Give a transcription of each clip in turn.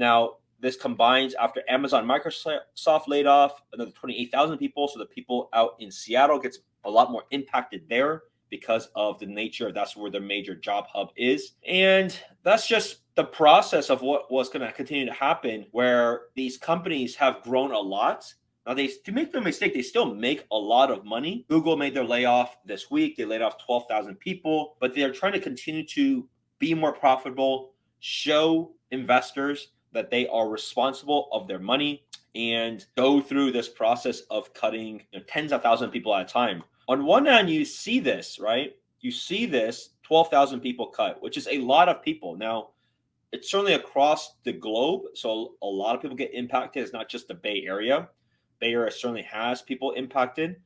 Now, this combines after Amazon, Microsoft laid off another 28,000 people. So the people out in Seattle gets a lot more impacted there because of the nature. That's where the major job hub is. And that's just the process of what was going to continue to happen, where these companies have grown a lot. Now, to make no mistake, they still make a lot of money. Google made their layoff this week. They laid off 12,000 people, but they're trying to continue to be more profitable, show investors that they are responsible of their money, and go through this process of cutting tens of thousands of people at a time. On one hand, you see this, right? You see this 12,000 people cut, which is a lot of people. Now, it's certainly across the globe. So a lot of people get impacted. It's not just the Bay Area. Bay Area certainly has people impacted.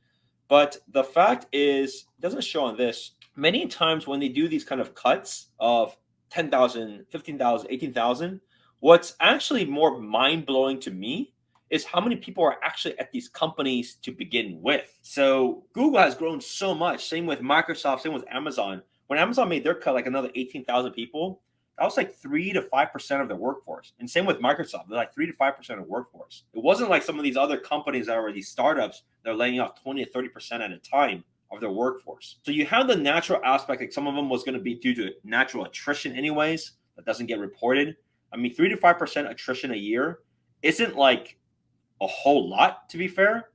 But the fact is, it doesn't show on this. Many times when they do these kind of cuts of 10,000, 15,000, 18,000, what's actually more mind blowing to me is how many people are actually at these companies to begin with. So Google has grown so much. Same with Microsoft, same with Amazon. When Amazon made their cut, like another 18,000 people, that was like 3 to 5% of their workforce. And same with Microsoft, they're like 3 to 5% of workforce. It wasn't like some of these other companies that are these startups that are laying off 20 to 30% at a time of their workforce. So you have the natural aspect, like some of them was going to be due to natural attrition anyways, that doesn't get reported. I mean, 3 to 5% attrition a year isn't like a whole lot, to be fair.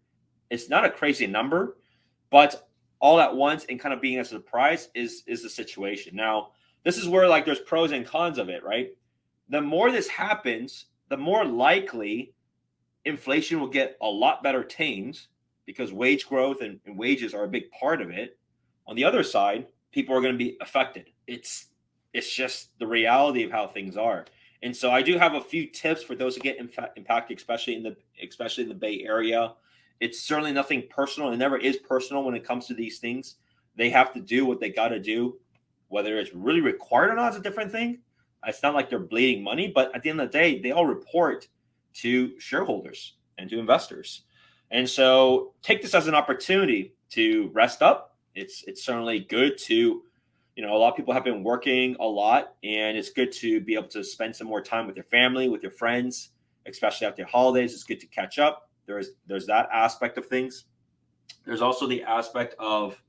It's not a crazy number, but all at once and kind of being a surprise is the situation. Now, this is where like there's pros and cons of it, right? The more this happens, the more likely inflation will get a lot better tamed because wage growth and wages are a big part of it. On the other side, people are going to be affected. It's just the reality of how things are. And so I do have a few tips for those who get impacted, especially in the Bay Area. It's certainly nothing personal. It never is personal when it comes to these things. They have to do what they got to do. Whether it's really required or not is a different thing. It's not like they're bleeding money, but at the end of the day, they all report to shareholders and to investors. And so take this as an opportunity to rest up. It's certainly good to, a lot of people have been working a lot, and it's good to be able to spend some more time with your family, with your friends, especially after the holidays. It's good to catch up. There's that aspect of things. There's also the aspect of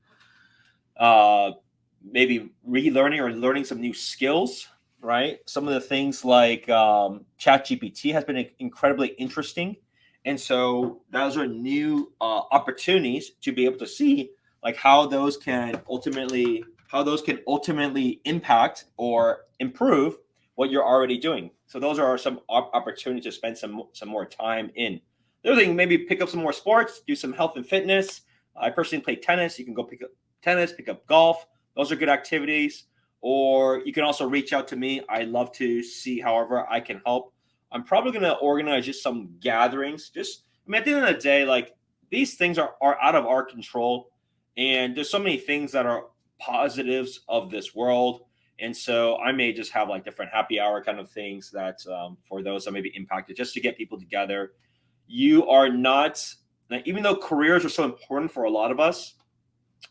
maybe relearning or learning some new skills, right? Some of the things like Chat GPT has been incredibly interesting. And so those are new opportunities to be able to see like how those can ultimately impact or improve what you're already doing. So those are some opportunities to spend some more time in. The other thing, maybe pick up some more sports, do some health and fitness. I personally play tennis. You can go pick up tennis, pick up golf. Those are good activities. Or you can also reach out to me. I love to see however I can help. I'm probably going to organize just some gatherings. At the end of the day, like these things are out of our control. And there's so many things that are positives of this world. And so I may just have like different happy hour kind of things that for those that may be impacted, just to get people together. You are not, even though careers are so important for a lot of us,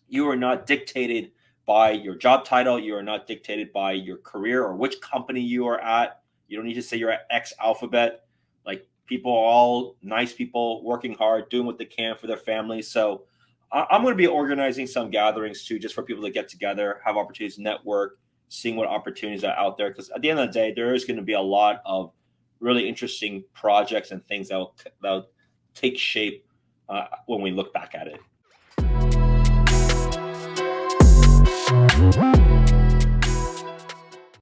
you are not dictated by your job title. You are not dictated by your career or which company you are at. You don't need to say you're at X alphabet. Like people are all nice people working hard, doing what they can for their families. So I'm going to be organizing some gatherings too, just for people to get together, have opportunities to network, seeing what opportunities are out there. Because at the end of the day, there is going to be a lot of really interesting projects and things that will take shape when we look back at it.